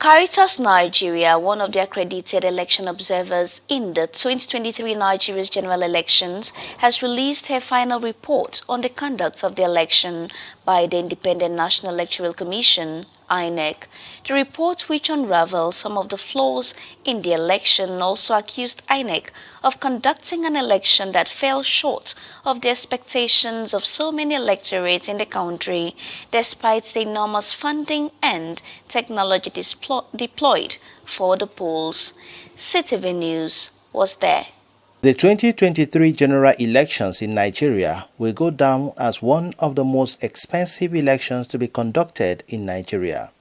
CARITAS Nigeria, one of the accredited election observers in the 2023 Nigeria's general elections, has released her final report on the conduct of the election by the Independent National Electoral Commission, Inec. The report, which unravels some of the flaws in the election, also accused Inec of conducting an election that fell short of the expectations of so many electorates in the country, despite the enormous funding and technology deployed for the polls. CTV News was there. The 2023 general elections in Nigeria will go down as one of the most expensive elections to be conducted in Nigeria.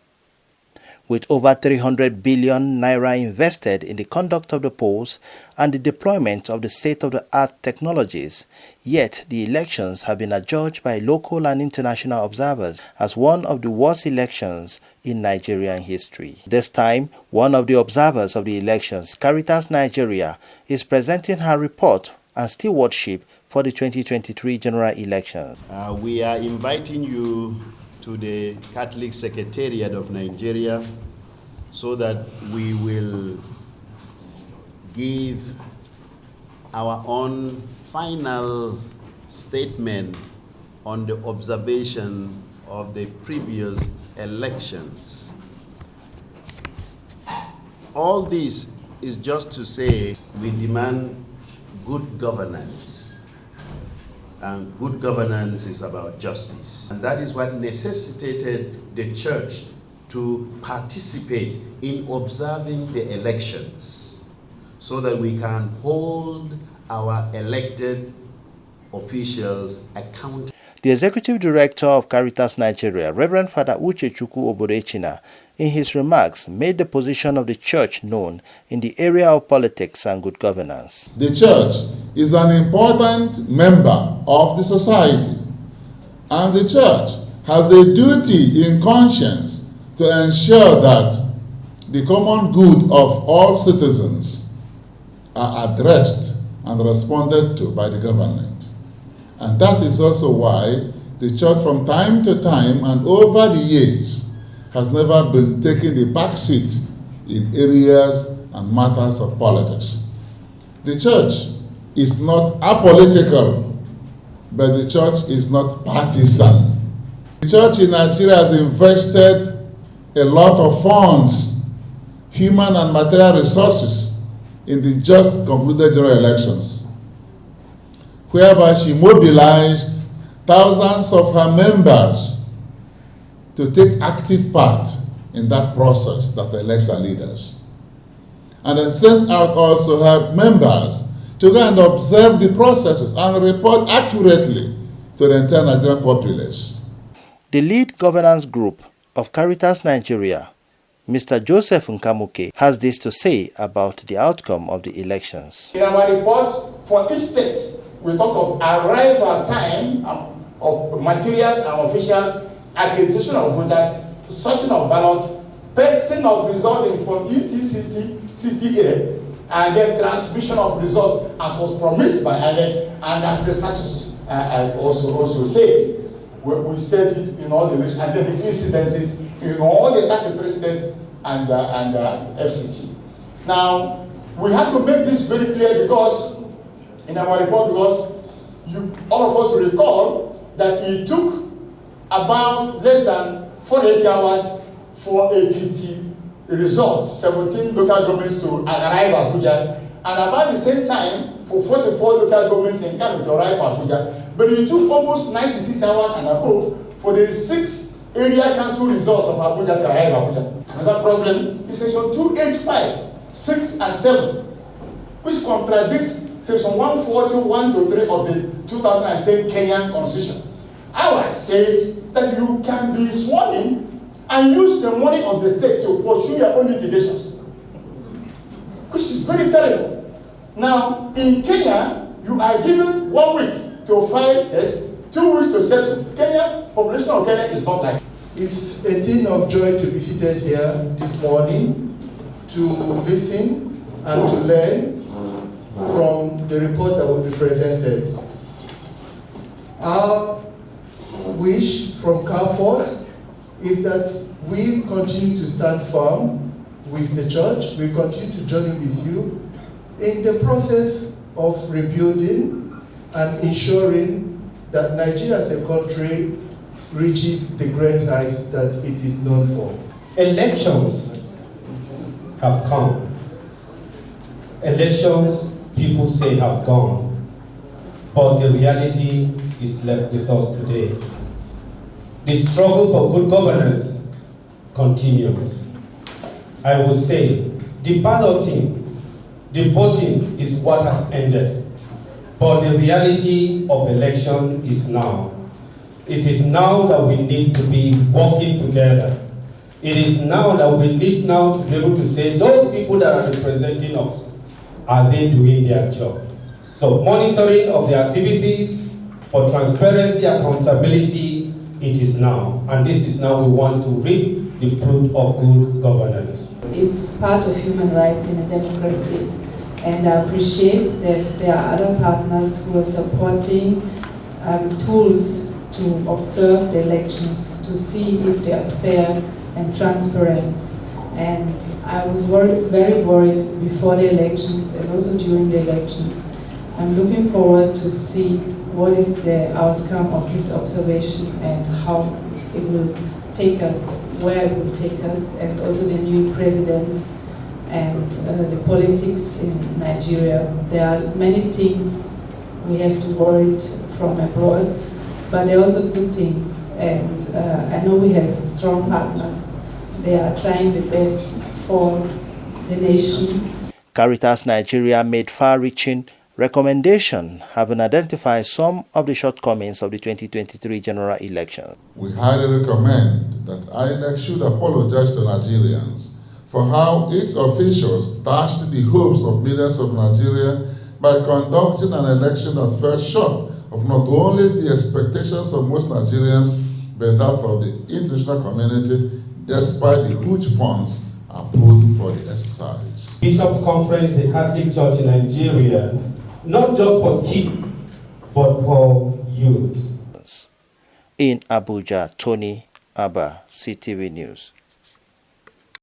With over 300 billion naira invested in the conduct of the polls and the deployment of the state-of-the-art technologies, yet the elections have been adjudged by local and international observers as one of the worst elections in Nigerian history. This time, one of the observers of the elections, CARITAS Nigeria, is presenting her report and stewardship for the 2023 general elections. We are inviting you to the Catholic Secretariat of Nigeria so that we will give our own final statement on the observation of the previous elections. All this is just to say we demand good governance. And good governance is about justice. And that is what necessitated the church to participate in observing the elections so that we can hold our elected officials accountable. The Executive Director of CARITAS Nigeria, Reverend Father Uchechukwu Obodechina, in his remarks made the position of the church known in the area of politics and good governance. The church is an important member of the society, and the church has a duty in conscience to ensure that the common good of all citizens are addressed and responded to by the government. And that is also why the church from time to time and over the years has never been taking the back seat in areas and matters of politics. The church is not apolitical, but the church is not partisan. The church in Nigeria has invested a lot of funds, human and material resources, in the just concluded general elections, whereby she mobilized thousands of her members to take active part in that process that elects her leaders. And then sent out also her members to go and observe the processes and report accurately to the entire Nigerian populace. The lead governance group of CARITAS Nigeria, Mr. Joseph Nkamuke, has this to say about the outcome of the elections. In our report for each state, we talk of arrival time of materials and officials, accreditation of voters, sorting of ballot, pasting of results from EC 60A, and then transmission of results as was promised by Inec, and as the status also says. We state it in all the elections, and then the incidences in all the 33 states and FCT. Now, we have to make this very clear because in our report, because all of us recall that it took about less than 48 hours for APT results, 17 local governments to arrive at Abuja, and about the same time for 44 local governments in Kano to arrive at Abuja. But it took almost 96 hours and above for the 6 area council results of Abuja to arrive at Abuja. Another problem is section 285, 6 and 7, which contradicts section 141 to 3 of the 2010 Kenyan Constitution. Ours says that you can be sworn in and use the money of the state to pursue your own litigations, which is very terrible. Now, in Kenya, you are given 1 week to file this, 2 weeks to settle. Kenya, population of Kenya is not like. It's a thing of joy to be seated here this morning to listen and to learn from the report that will be presented. Our wish from CARFOD is that we continue to stand firm with the church. We continue to journey with you in the process of rebuilding and ensuring that Nigeria as a country reaches the great heights that it is known for. Elections have come. Elections, people say, have gone. But the reality is left with us today. The struggle for good governance continues. I will say the balloting, the voting is what has ended. But the reality of election is now. It is now that we need to be working together. It is now that we need now to be able to say those people that are representing us, are they doing their job? So monitoring of the activities for transparency, accountability, it is now. And this is now we want to reap the fruit of good governance. It's part of human rights in a democracy. And I appreciate that there are other partners who are supporting tools to observe the elections, to see if they are fair and transparent. And I was very worried before the elections and also during the elections. I'm looking forward to see what is the outcome of this observation and how it will take us, where it will take us, and also the new president and the politics in Nigeria. There are many things we have to worry from abroad, but there are also good things, and I know we have strong partners. They are trying the best for the nation. CARITAS Nigeria made far-reaching recommendations, having identified some of the shortcomings of the 2023 general election. We highly recommend that Inec should apologize to Nigerians for how its officials dashed the hopes of millions of Nigerians by conducting an election that fell short of not only the expectations of most Nigerians, but that of the international community, despite the huge funds approved for the exercise. Bishops' Conference, the Catholic Church in Nigeria, not just for kids, but for youth. In Abuja, Tony Abba, CTV News.